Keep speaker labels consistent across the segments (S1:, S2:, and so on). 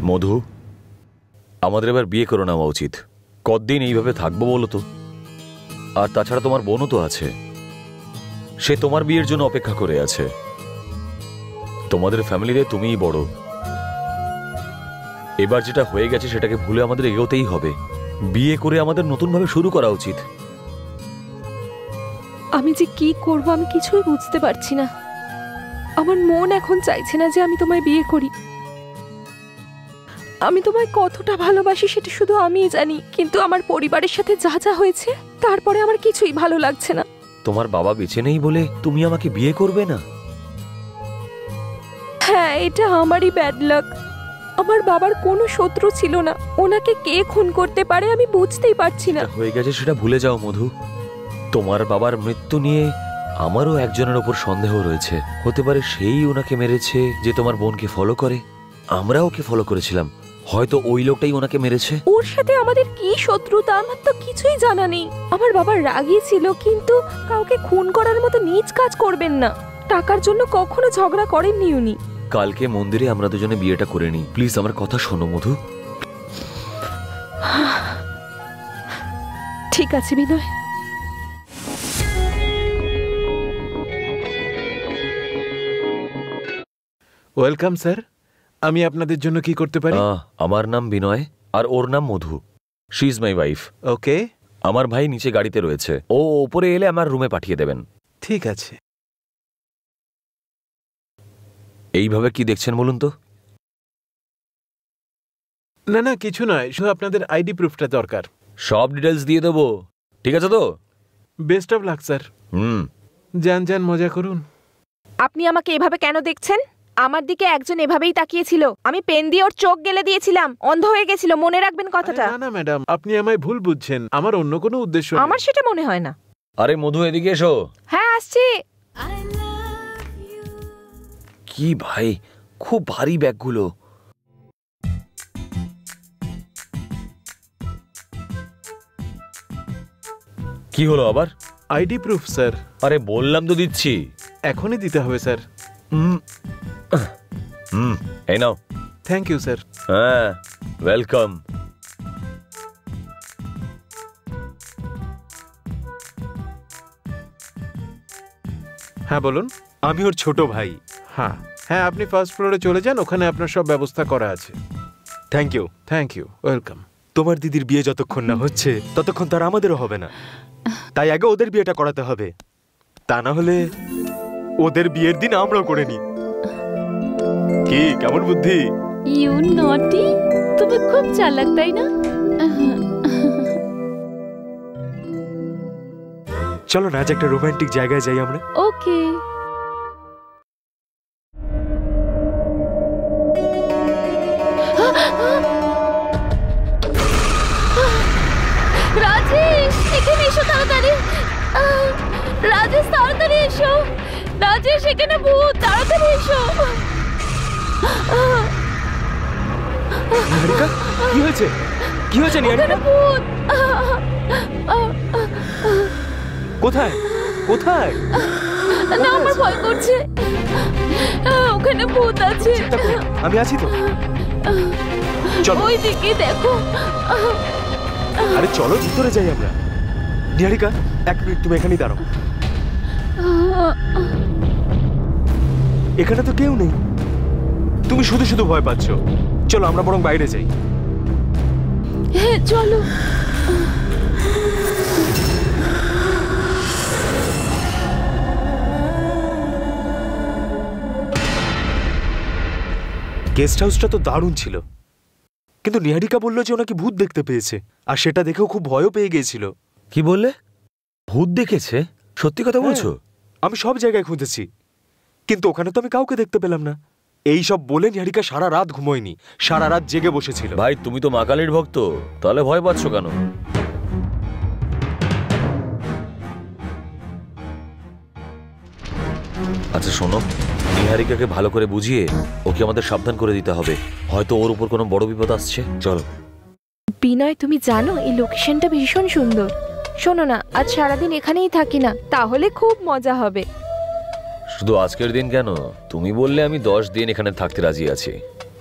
S1: মধু, আমাদের এবার বিয়ে করে নেওয়া উচিত। কতদিন এইভাবে থাকবো বলো তো? আর তাছাড়া তোমার বোনও তো আছে, সে তোমার বিয়ের জন্য অপেক্ষা করে আছে। তোমাদের ফ্যামিলিতে তুমিই বড়। এবার যেটা হয়ে গেছে সেটাকে ভুলে আমাদের এগোতেই হবে। বিয়ে করে আমাদের নতুনভাবে শুরু করা উচিত।
S2: আমি যে কি করব আমি কিছুই বুঝতে পারছি না। আমার মন এখন চাইছে না যে আমি তোমায় বিয়ে করি। আমি তোমায় কতটা ভালোবাসি সেটা শুধু আমিই জানি, কিন্তু আমার পরিবারের সাথে যা যা হয়েছে তারপরে আমার কিছুই ভালো লাগছে না।
S1: তোমার বাবা বেঁচে নেই বলে তুমি আমাকে বিয়ে করবে না?
S2: হ্যাঁ, এটা আমারই ব্যাড লাক। আমার বাবার কোনো শত্রু ছিল না, ওনাকে কে খুন করতে পারে আমি বুঝতেই পারছি না।
S1: হয়ে গেছে সেটা ভুলে যাও মধু। তোমার বাবার মৃত্যু নিয়ে আমারও একজনের ওপর সন্দেহ রয়েছে। হতে পারে সেই ওনাকে মেরেছে যে তোমার বোনকে ফলো করে। আমরা ওকে ফলো করেছিলাম, হয়তো ওই লোকটাই ওনাকে মেরেছে।
S2: ওর সাথে আমাদের কি শত্রুতা আমার তো কিছুই জানা নেই। আমার বাবা রাগী ছিল, কিন্তু কাউকে খুন করার মতো নীচ কাজ করবেন না। টাকার জন্য কখনো ঝগড়া করেননি উনি।
S1: কালকে মন্দিরে আমরা দুজনে বিয়েটা করে নিই, প্লিজ আমার কথা শোনো মধু।
S2: ঠিক আছে বিনয়।
S3: ওয়েলকাম স্যার, আমি আপনাদের জন্য কি করতে পারি?
S1: আমার নাম বিনয় আর ওর নাম Madhu. She is my wife.
S3: Okay.
S1: আমার ভাই নিচে গাড়িতে রয়েছে, ও উপরে এলে আমার রুমে পাঠিয়ে দেবেন।
S3: ঠিক আছে।
S1: এইভাবে কি দেখছেন বলুন তো?
S3: না না, কিছু নয়, শুধু আপনাদের আইডি প্রুফটা দরকার।
S1: সব ডিটেলস দিয়ে দেবো, ঠিক আছে তো?
S3: Best of luck sir. যান যান, মজা করুন।
S2: আপনি আমাকে এভাবে কেন দেখছেন? আমার দিকে একজন এভাবেই তাকিয়েছিল, আমি পেন দিয়ে ওর চোখ গেলে দিয়েছিলাম, অন্ধ হয়ে গেছিল, মনে রাখবেন কথাটা।
S3: না না ম্যাডাম, আপনি আমায় ভুল বুঝছেন, আমার অন্য কোনো উদ্দেশ্য নেই।
S2: আমার সেটা মনে হয় না।
S1: আরে মধু, এদিকে এসো।
S2: হ্যাঁ, আসছি।
S1: কি ভাই, খুব ভারী ব্যাগগুলো। কি হলো আবার?
S3: ID proof sir.
S1: আরে বললাম তো দিচ্ছি।
S3: এখনই দিতে হবে স্যার।
S1: এই নাও।
S3: Thank you sir.
S1: হ্যাঁ, ওয়েলকাম।
S3: হ্যাঁ বলুন।
S4: আমি ওর ছোট ভাই।
S3: হ্যাঁ হ্যাঁ, আপনি ফার্স্ট ফ্লোরে চলে যান, ওখানে আপনার সব ব্যবস্থা করা আছে।
S4: Thank you.
S3: Thank you, welcome.
S4: তোমার দিদির বিয়ে যতক্ষণ না হচ্ছে ততক্ষণ তার আমাদেরও হবে না, তাই আগে ওদের বিয়েটা করাতে হবে। তা না হলে ওদের বিয়ের দিন আমরাও করে নিই। কি কেমন বুদ্ধি?
S5: ইউ নটি, তুমি খুব চালাক তাই না?
S4: চলো না আজ একটা রোমান্টিক জায়গায় যাই আমরা।
S5: ওকে। রাজেশ, এখানে এসো তাড়াতাড়ি। রাজেশ, তাড়াতাড়ি এসো। রাজেশ, এখানে ভূত, তাড়াতাড়ি এসো।
S4: নিহারিকা, কি হয়েছে? কি হয়েছে নিহারিকা?
S5: ভূত।
S4: কোথায় কোথায়?
S5: না, আমার ভয় করছে। ওখানে ভূত আছে।
S4: আমি আছি তো, চলো।
S5: ওই দিকে দেখো।
S4: আরে চলো ভিতরে যাই আমরা। নিহারিকা, 1 মিনিট তুমি এখানেই দাঁড়াও। এখানে তো কেউ নেই, তুমি শুধু শুধু ভয় পাচ্ছ। চলো আমরা বরং বাইরে যাই।
S5: হ্যাঁ চলো।
S4: গেস্ট হাউসটা তো দারুণ ছিল, কিন্তু নিহারিকা বলল যে ওনাকে ভূত দেখতে পেয়েছে, আর সেটা দেখেও খুব ভয়ও পেয়ে গিয়েছিল।
S1: কি বললে? ভূত দেখেছে? সত্যি কথা বলছো?
S4: আমি সব জায়গায় খুঁজেছি, কিন্তু ওখানে তো আমি কাউকে দেখতে পেলাম না। এই সব বলে নিহারিকা সারা রাত ঘুমোয়নি, সারা রাত জেগে বসেছিল।
S1: ভাই, তুমি তো মা কালীর ভক্ত, তাহলে ভয় পাচ্ছ কেন? আচ্ছা শোনো, নিহারিকাকে ভালো করে বুঝিয়ে ওকে আমাদের সাবধান করে দিতে হবে, হয়তো ওর উপর কোনো বড় বিপদ আসছে। চলো।
S2: বিনয়, তুমি জানো এই লোকেশনটা ভীষণ সুন্দর। শোনো না, আজ সারাদিন এখানেই থাকি না, তাহলে খুব মজা হবে।
S1: শুধু আজকের দিন কেন, তুমি বললে আমি 10 দিন এখানে থাকতে রাজি আছি।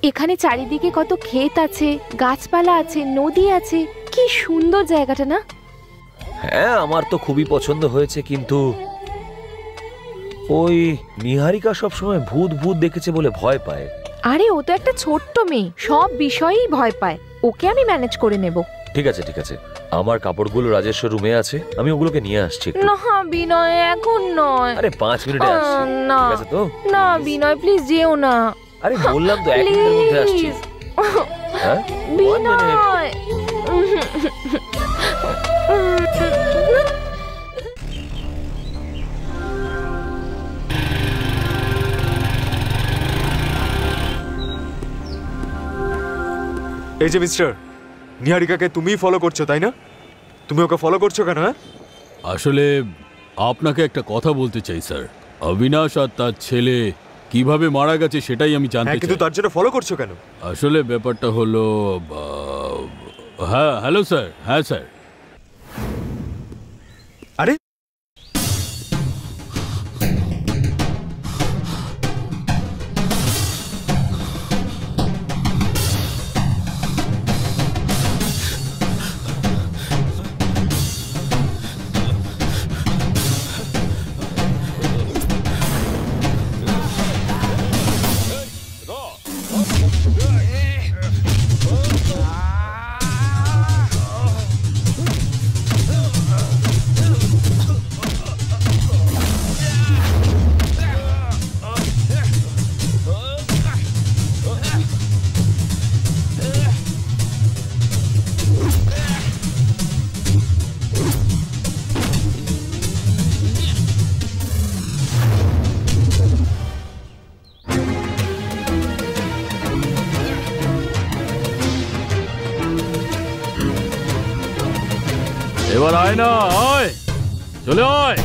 S2: এখানে চারিদিকে কত ক্ষেত আছে, গাছপালা আছে, নদী আছে, কি সুন্দর জায়গাটা না?
S1: হ্যাঁ, আমার তো খুবই পছন্দ হয়েছে, কিন্তু ওই নিহারিকা সবসময় ভূত ভূত দেখেছে বলে ভয় পায়।
S2: আরে ও তো একটা ছোট্ট মেয়ে, সব বিষয়েই ভয় পায়। ওকে আমি ম্যানেজ করে নেব।
S1: ঠিক আছে ঠিক আছে, আমার কাপড়গুলো রাজেশ্বর রুমে আছে, আমি ওগুলোকে নিয়ে আসছি একটু।
S2: না বিনয়, এখন নয়।
S1: আরে 5 মিনিটে আসছি।
S2: না
S1: ঠিক আছে তো?
S2: না বিনয়, প্লিজ যেও না।
S1: আরে বললাম তো 1 মিনিটের মধ্যে আসছি। হ্যাঁ,
S2: বিনয়।
S4: এই যে মিস্টার, নিহারিকাকে তুমিই ফলো করছো তাই না? তুমি ওকে ফলো করছো কেন? হ্যাঁ,
S6: আসলে আপনাকে একটা কথা বলতে চাই স্যার। অবিনাশ আর তার ছেলে কিভাবে মারা গেছে সেটাই আমি জানতে
S4: কিন্তু
S6: চাই।
S4: তার জন্য ফলো করছো কেন?
S6: আসলে ব্যাপারটা হলো হ্যাঁ হ্যালো স্যার। হ্যাঁ স্যার।
S4: আরে
S6: এবার আয় না, আয়, চলে আয়।